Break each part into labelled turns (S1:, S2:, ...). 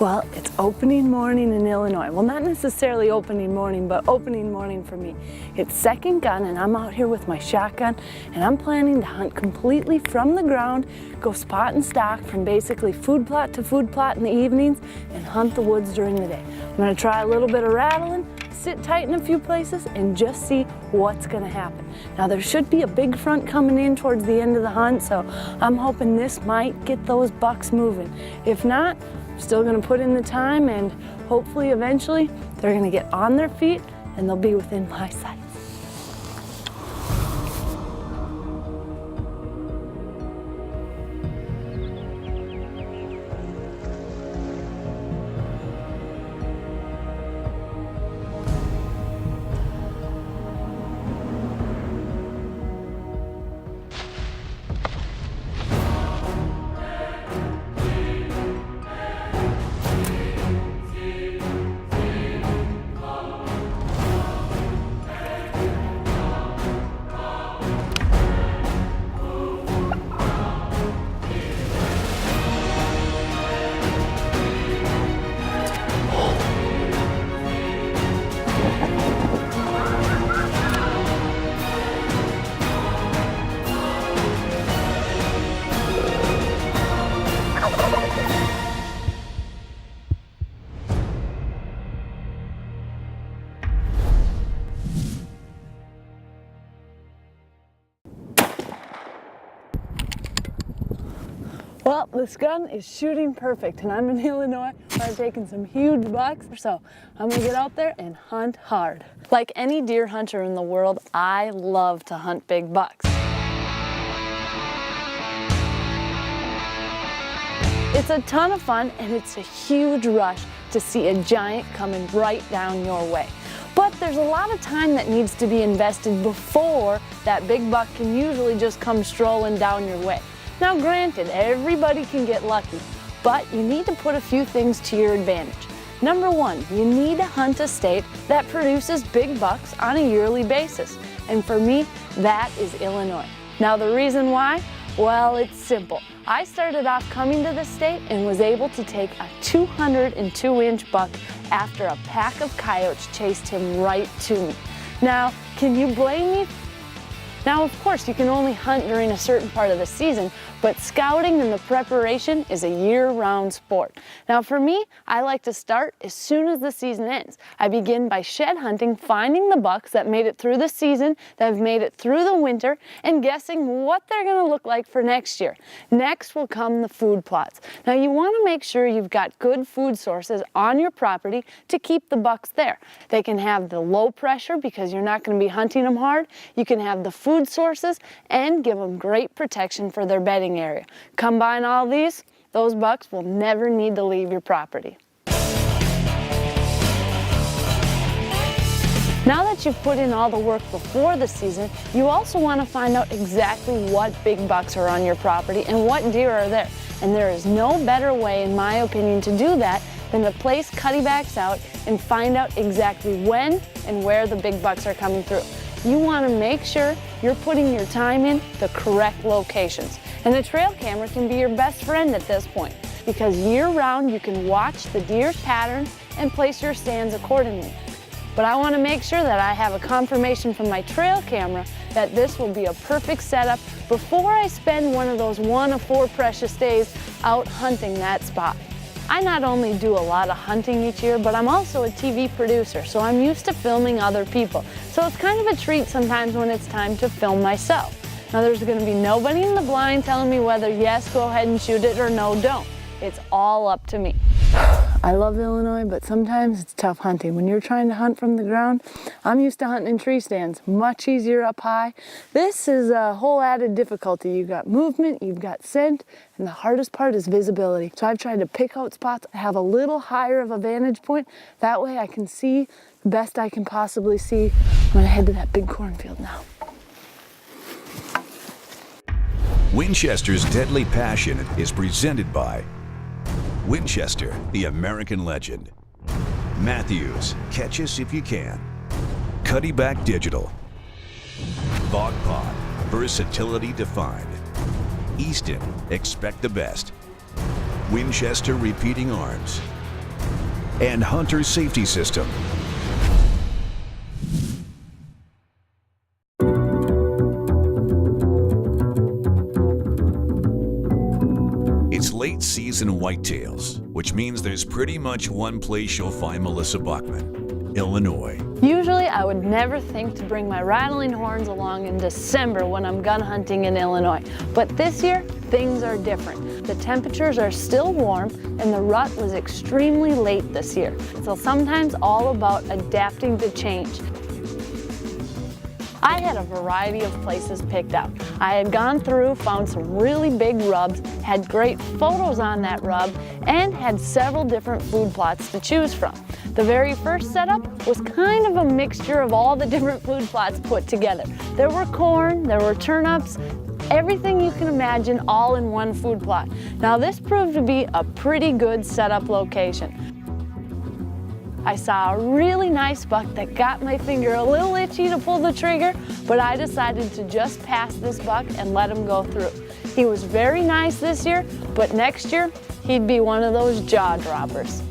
S1: Well, it's opening morning in Illinois. Well, not necessarily opening morning, but opening morning for me. It's second gun and I'm out here with my shotgun and I'm planning to hunt completely from the ground, go spot and stock from basically food plot to food plot in the evenings and hunt the woods during the day. I'm gonna try a little bit of rattling, sit tight in a few places and just see what's gonna happen. Now there should be a big front coming in towards the end of the hunt, so I'm hoping this might get those bucks moving. If not, still gonna put in the time and hopefully eventually they're gonna get on their feet and they'll be within my sight. Well, this gun is shooting perfect and I'm in Illinois where I've taken some huge bucks, so I'm gonna get out there and hunt hard. Like any deer hunter in the world, I love to hunt big bucks. It's a ton of fun and it's a huge rush to see a giant coming right down your way. But there's a lot of time that needs to be invested before that big buck can usually just come strolling down your way. Now granted, everybody can get lucky, but you need to put a few things to your advantage. Number one, you need to hunt a state that produces big bucks on a yearly basis. And for me, that is Illinois. Now the reason why? Well, it's simple. I started off coming to the state and was able to take a 202-inch buck after a pack of coyotes chased him right to me. Now, can you blame me? Now, of course, you can only hunt during a certain part of the season, but scouting and the preparation is a year-round sport. Now, for me, I like to start as soon as the season ends. I begin by shed hunting, finding the bucks that made it through the season, that have made it through the winter, and guessing what they're gonna look like for next year. Next will come the food plots. Now, you wanna make sure you've got good food sources on your property to keep the bucks there. They can have the low pressure because you're not gonna be hunting them hard. You can have the food sources and give them great protection for their bedding area. Combine all these, those bucks will never need to leave your property. Now that you've put in all the work before the season, you also want to find out exactly what big bucks are on your property and what deer are there. And there is no better way, in my opinion, to do that than to place cuttybacks out and find out exactly when and where the big bucks are coming through. You want to make sure you're putting your time in the correct locations. And the trail camera can be your best friend at this point because year-round you can watch the deer's patterns and place your stands accordingly. But I want to make sure that I have a confirmation from my trail camera that this will be a perfect setup before I spend one of those 1 of 4 precious days out hunting that spot. I not only do a lot of hunting each year, but I'm also a TV producer, so I'm used to filming other people. So it's kind of a treat sometimes when it's time to film myself. Now there's going to be nobody in the blind telling me whether yes, go ahead and shoot it or no, don't. It's all up to me. I love Illinois, but sometimes it's tough hunting. When you're trying to hunt from the ground, I'm used to hunting in tree stands, much easier up high. This is a whole added difficulty. You've got movement, you've got scent, and the hardest part is visibility. So I've tried to pick out spots that have a little higher of a vantage point. That way I can see the best I can possibly see. I'm gonna head to that big cornfield now.
S2: Winchester's Deadly Passion is presented by Winchester, the American legend. Matthews, catch us if you can. Cuddyback Digital. Bog Pod, versatility defined. Easton, expect the best. Winchester Repeating Arms. and hunter safety system. It's late season whitetails, which means there's pretty much one place you'll find Melissa Buckman, Illinois.
S1: Usually I would never think to bring my rattling horns along in December when I'm gun hunting in Illinois. But this year, things are different. The temperatures are still warm and the rut was extremely late this year. So sometimes all about adapting to change. I had a variety of places picked out. I had gone through, found some really big rubs, had great photos on that rub, and had several different food plots to choose from. The very first setup was kind of a mixture of all the different food plots put together. There were corn, there were turnips, everything you can imagine all in one food plot. Now this proved to be a pretty good setup location. I saw a really nice buck that got my finger a little itchy to pull the trigger, but I decided to just pass this buck and let him go through. He was very nice this year, but next year, he'd be one of those jaw droppers.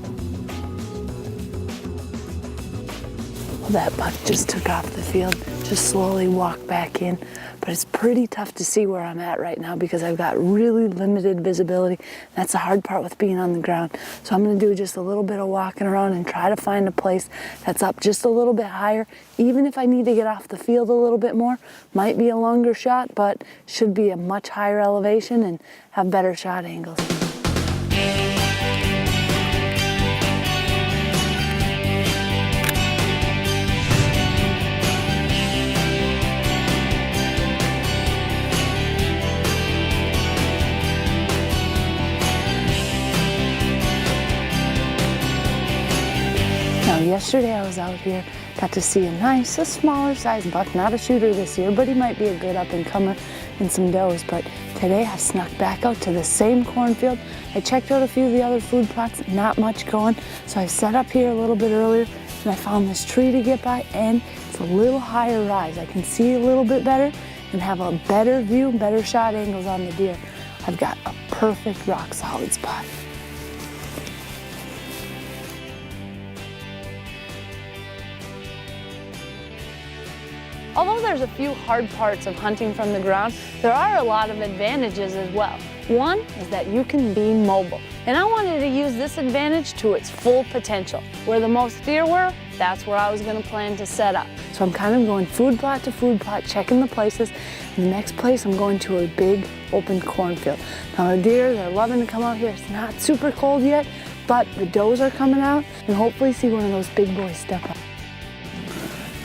S1: That buck just took off the field, just slowly walked back in. But it's pretty tough to see where I'm at right now because I've got really limited visibility. That's the hard part with being on the ground. So I'm gonna do just a little bit of walking around and try to find a place that's up just a little bit higher. Even if I need to get off the field a little bit more, might be a longer shot, but should be a much higher elevation and have better shot angles. Yesterday I was out here, got to see a smaller size buck, not a shooter this year, but he might be a good up and comer in some does. But today I snuck back out to the same cornfield. I checked out a few of the other food plots, not much going. So I set up here a little bit earlier and I found this tree to get by and it's a little higher rise. I can see a little bit better and have a better view, better shot angles on the deer. I've got a perfect rock solid spot. Although there's a few hard parts of hunting from the ground, there are a lot of advantages as well. One is that you can be mobile. And I wanted to use this advantage to its full potential. Where the most deer were, that's where I was going to plan to set up. So I'm kind of going food plot to food plot, checking the places. And the next place I'm going to a big open cornfield. Now the deer, they're loving to come out here. It's not super cold yet, but the does are coming out and hopefully see one of those big boys step up.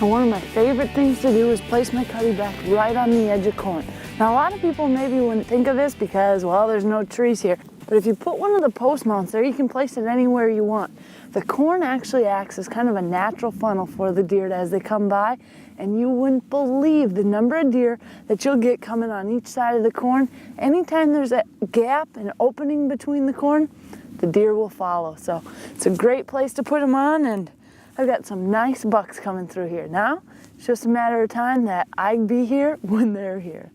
S1: And one of my favorite things to do is place my cuddy back right on the edge of corn. Now a lot of people maybe wouldn't think of this because, well, there's no trees here. But if you put one of the post mounts there, you can place it anywhere you want. The corn actually acts as kind of a natural funnel for the deer as they come by. And you wouldn't believe the number of deer that you'll get coming on each side of the corn. Anytime there's a gap, an opening between the corn, the deer will follow. So it's a great place to put them on, and I've got some nice bucks coming through here. Now, it's just a matter of time that I be here when they're here.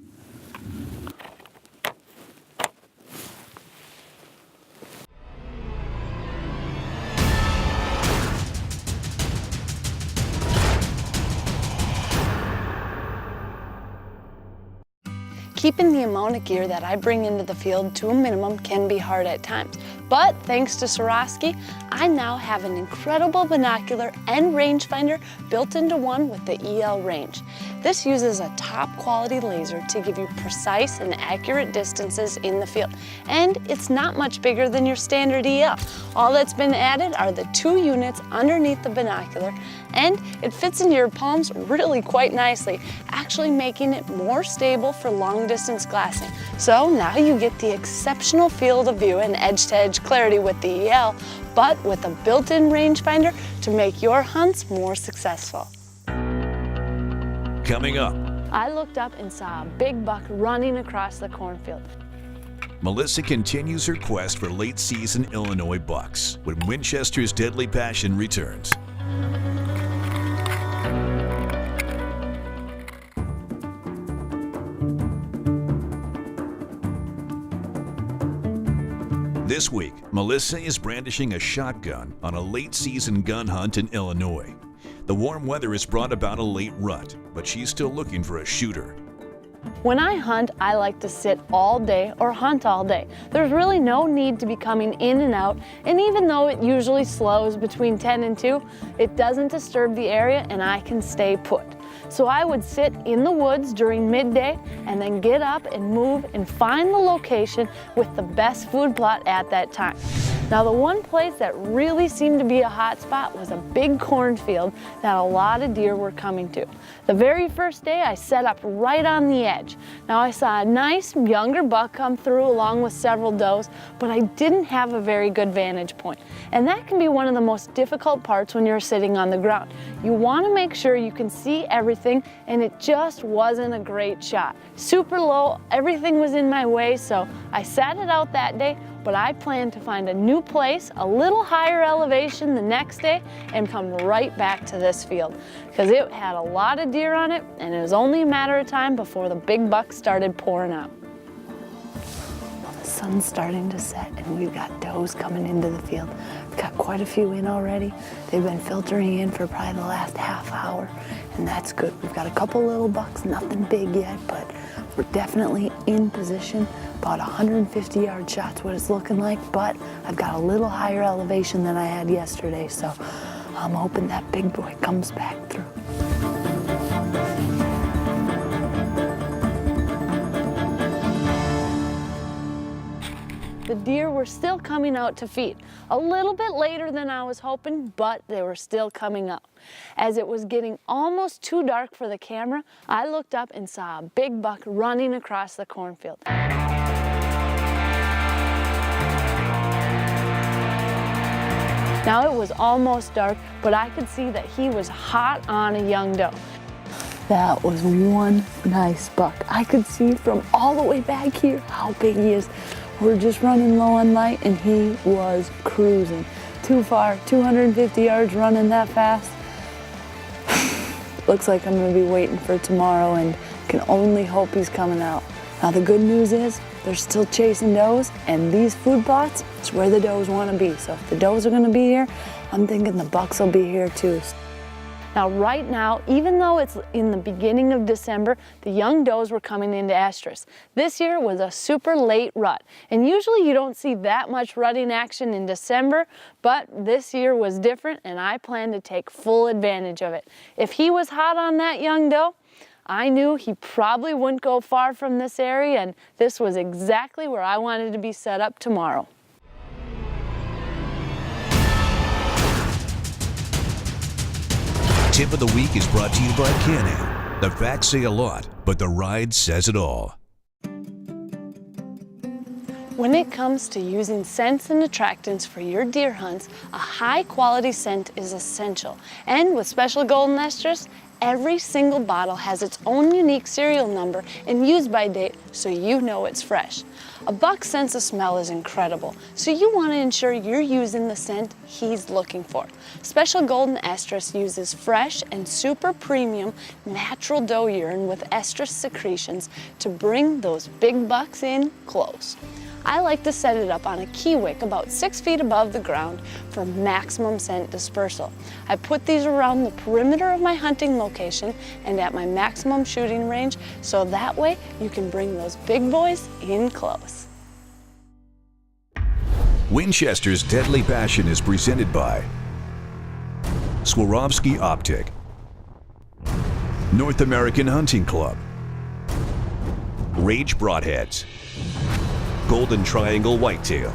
S1: Keeping the amount of gear that I bring into the field to a minimum can be hard at times. But thanks to Swarovski, I now have an incredible binocular and rangefinder built into one with the EL range. This uses a top quality laser to give you precise and accurate distances in the field. And it's not much bigger than your standard EL. All that's been added are the 2 units underneath the binocular, and it fits into your palms really quite nicely, actually making it more stable for long distance glassing. So now you get the exceptional field of view and edge-to-edge clarity with the EL, but with a built-in rangefinder to make your hunts more successful.
S2: Coming up,
S1: I looked up and saw a big buck running across the cornfield.
S2: Melissa continues her quest for late-season Illinois bucks when Winchester's Deadly Passion returns. This week, Melissa is brandishing a shotgun on a late-season gun hunt in Illinois. The warm weather has brought about a late rut, but she's still looking for a shooter.
S1: When I hunt, I like to sit all day or hunt all day. There's really no need to be coming in and out, and even though it usually slows between 10 and 2, it doesn't disturb the area and I can stay put. So I would sit in the woods during midday and then get up and move and find the location with the best food plot at that time. Now the one place that really seemed to be a hot spot was a big cornfield that a lot of deer were coming to. The very first day I set up right on the edge. Now I saw a nice younger buck come through along with several does, but I didn't have a very good vantage point. And that can be one of the most difficult parts when you're sitting on the ground. You want to make sure you can see everything, and it just wasn't a great shot. Super low, everything was in my way, so I sat it out that day. But I plan to find a new place, a little higher elevation the next day, and come right back to this field because it had a lot of deer on it, and it was only a matter of time before the big bucks started pouring out. Well, the sun's starting to set, and we've got does coming into the field. We've got quite a few in already. They've been filtering in for probably the last half hour, and that's good. We've got a couple little bucks, nothing big yet, but we're definitely in position. About 150-yard shots, what it's looking like, but I've got a little higher elevation than I had yesterday, so I'm hoping that big boy comes back through. The deer were still coming out to feed. A little bit later than I was hoping, but they were still coming out. As it was getting almost too dark for the camera, I looked up and saw a big buck running across the cornfield. Now it was almost dark, but I could see that he was hot on a young doe. That was one nice buck. I could see from all the way back here how big he is. We're just running low on light and he was cruising. Too far, 250 yards running that fast. Looks like I'm gonna be waiting for tomorrow and can only hope he's coming out. Now the good news is they're still chasing does, and these food plots is where the does want to be. So if the does are going to be here, I'm thinking the bucks will be here too. Now right now, even though it's in the beginning of December, the young does were coming into estrus. This year was a super late rut, and usually you don't see that much rutting action in December, but this year was different, and I plan to take full advantage of it. If he was hot on that young doe, I knew he probably wouldn't go far from this area, and this was exactly where I wanted to be set up tomorrow.
S2: Tip of the week is brought to you by Can-Am. The facts say a lot, but the ride says it all.
S1: When it comes to using scents and attractants for your deer hunts, a high-quality scent is essential. And with Special Golden Estrus, every single bottle has its own unique serial number and use-by date, so you know it's fresh. A buck's sense of smell is incredible, so you want to ensure you're using the scent he's looking for. Special Golden Estrus uses fresh and super premium natural doe urine with estrus secretions to bring those big bucks in close. I like to set it up on a key wick about 6 feet above the ground for maximum scent dispersal. I put these around the perimeter of my hunting location and at my maximum shooting range, so that way you can bring those big boys in close.
S2: Winchester's Deadly Passion is presented by Swarovski Optic, North American Hunting Club, Rage Broadheads, Golden Triangle Whitetail,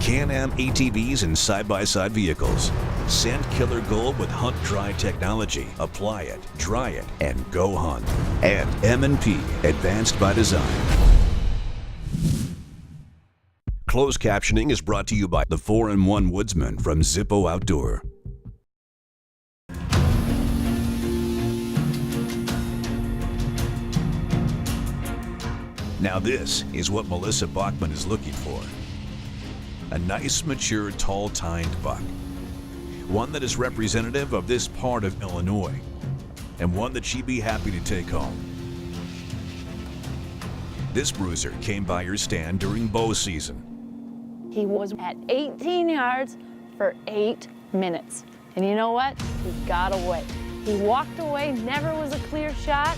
S2: Can-Am ATVs and side-by-side vehicles, Scent Killer Gold with Hunt Dry technology. Apply it, dry it, and go hunt. And M&P, Advanced by Design. Closed captioning is brought to you by the 4-in-1 Woodsman from Zippo Outdoor. Now this is what Melissa Bachman is looking for. A nice, mature, tall-tined buck. One that is representative of this part of Illinois, and one that she'd be happy to take home. This bruiser came by her stand during bow season.
S1: He was at 18 yards for 8 minutes. And you know what? He got away. He walked away, never was a clear shot.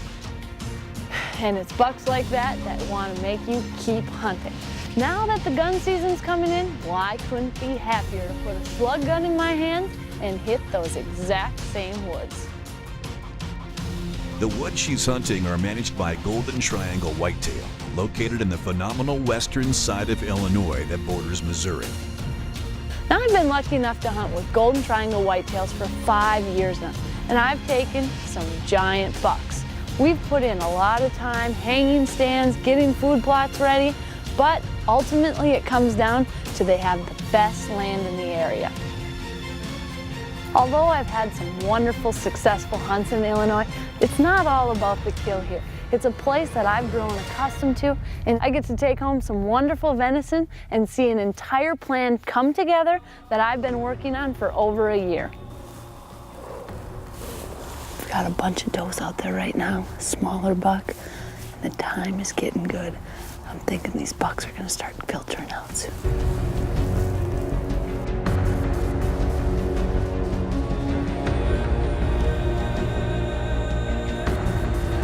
S1: And it's bucks like that that want to make you keep hunting. Now that the gun season's coming in, well, I couldn't be happier to put a slug gun in my hands and hit those exact same woods.
S2: The woods she's hunting are managed by Golden Triangle Whitetail, located in the phenomenal western side of Illinois that borders Missouri.
S1: Now, I've been lucky enough to hunt with Golden Triangle Whitetails for 5 years now, and I've taken some giant bucks. We've put in a lot of time hanging stands, getting food plots ready, but ultimately it comes down to they have the best land in the area. Although I've had some wonderful, successful hunts in Illinois, it's not all about the kill here. It's a place that I've grown accustomed to, and I get to take home some wonderful venison and see an entire plan come together that I've been working on for over a year. We've got a bunch of does out there right now, a smaller buck, and the time is getting good. I'm thinking these bucks are gonna start filtering out soon.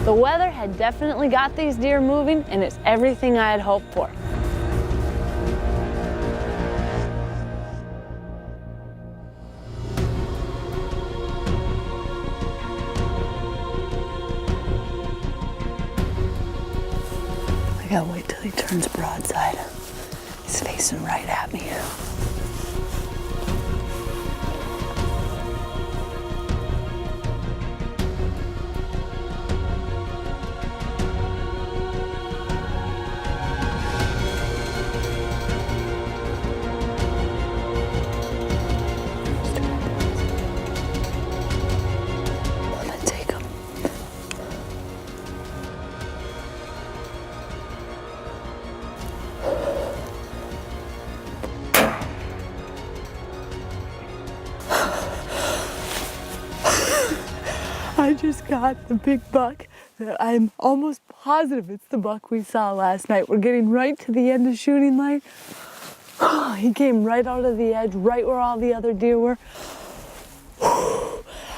S1: The weather had definitely got these deer moving, and it's everything I had hoped for. I gotta wait till he turns broadside. He's facing right at me. I just got the big buck that I'm almost positive it's the buck we saw last night. We're getting right to the end of shooting light. He came right out of the edge, right where all the other deer were.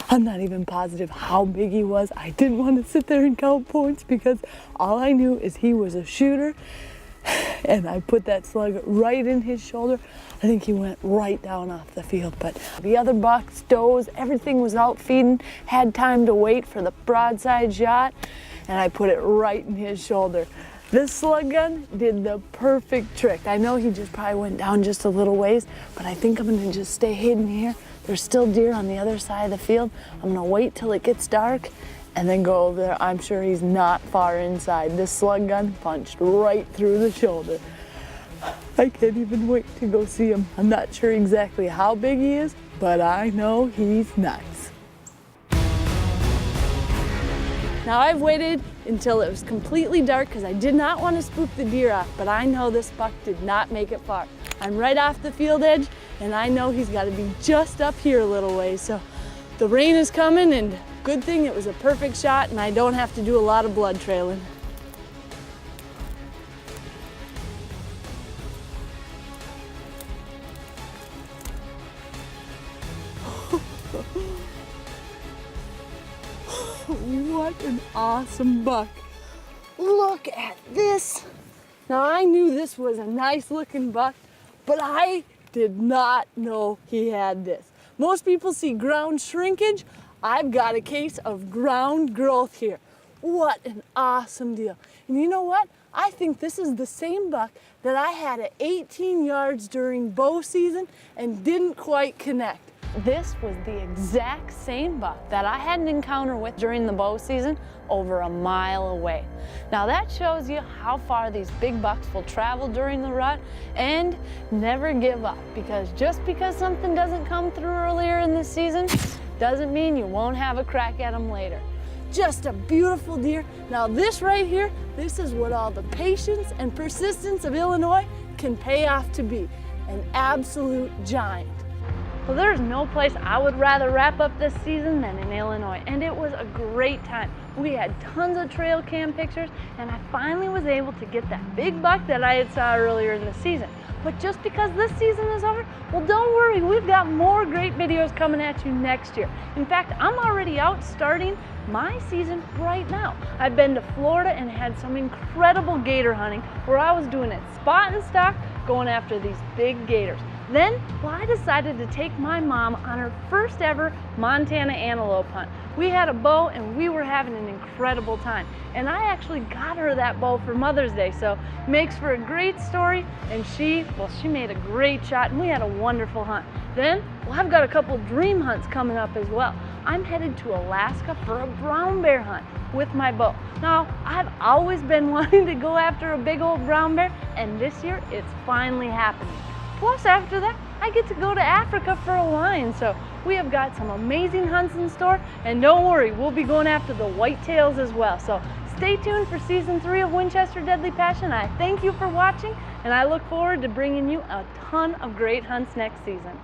S1: I'm not even positive how big he was. I didn't want to sit there and count points because all I knew is he was a shooter, and I put that slug right in his shoulder. I think he went right down off the field, but the other bucks, does, everything was out feeding, had time to wait for the broadside shot, and I put it right in his shoulder. This slug gun did the perfect trick. I know he just probably went down just a little ways, but I think I'm gonna just stay hidden here. There's still deer on the other side of the field. I'm gonna wait till it gets dark and then go over there. I'm sure he's not far inside. This slug gun punched right through the shoulder. I can't even wait to go see him. I'm not sure exactly how big he is, but I know he's nice. Now, I've waited until it was completely dark because I did not want to spook the deer off, but I know this buck did not make it far. I'm right off the field edge, and I know he's got to be just up here a little ways. So the rain is coming, and good thing it was a perfect shot, and I don't have to do a lot of blood trailing. What an awesome buck. Look at this. Now, I knew this was a nice looking buck, but I did not know he had this. Most people see ground shrinkage. I've got a case of ground growth here. What an awesome deal. And you know what? I think this is the same buck that I had at 18 yards during bow season and didn't quite connect. This was the exact same buck that I had an encounter with during the bow season over a mile away. Now, that shows you how far these big bucks will travel during the rut, and never give up, because just because something doesn't come through earlier in the season doesn't mean you won't have a crack at them later. Just a beautiful deer. Now, this right here, this is what all the patience and persistence of Illinois can pay off to be, an absolute giant. Well, there's no place I would rather wrap up this season than in Illinois, and it was a great time. We had tons of trail cam pictures, and I finally was able to get that big buck that I had saw earlier in the season. But just because this season is over, well, don't worry, we've got more great videos coming at you next year. In fact, I'm already out starting my season right now. I've been to Florida and had some incredible gator hunting where I was doing it spot and stock, going after these big gators. Then, well, I decided to take my mom on her first ever Montana antelope hunt. We had a bow and we were having an incredible time. And I actually got her that bow for Mother's Day, so it makes for a great story. And she made a great shot and we had a wonderful hunt. Then, well, I've got a couple dream hunts coming up as well. I'm headed to Alaska for a brown bear hunt with my bow. Now, I've always been wanting to go after a big old brown bear, and this year it's finally happening. Plus, after that, I get to go to Africa for a lion. So we have got some amazing hunts in store, and don't worry, we'll be going after the whitetails as well. So stay tuned for season 3 of Winchester Deadly Passion. I thank you for watching, and I look forward to bringing you a ton of great hunts next season.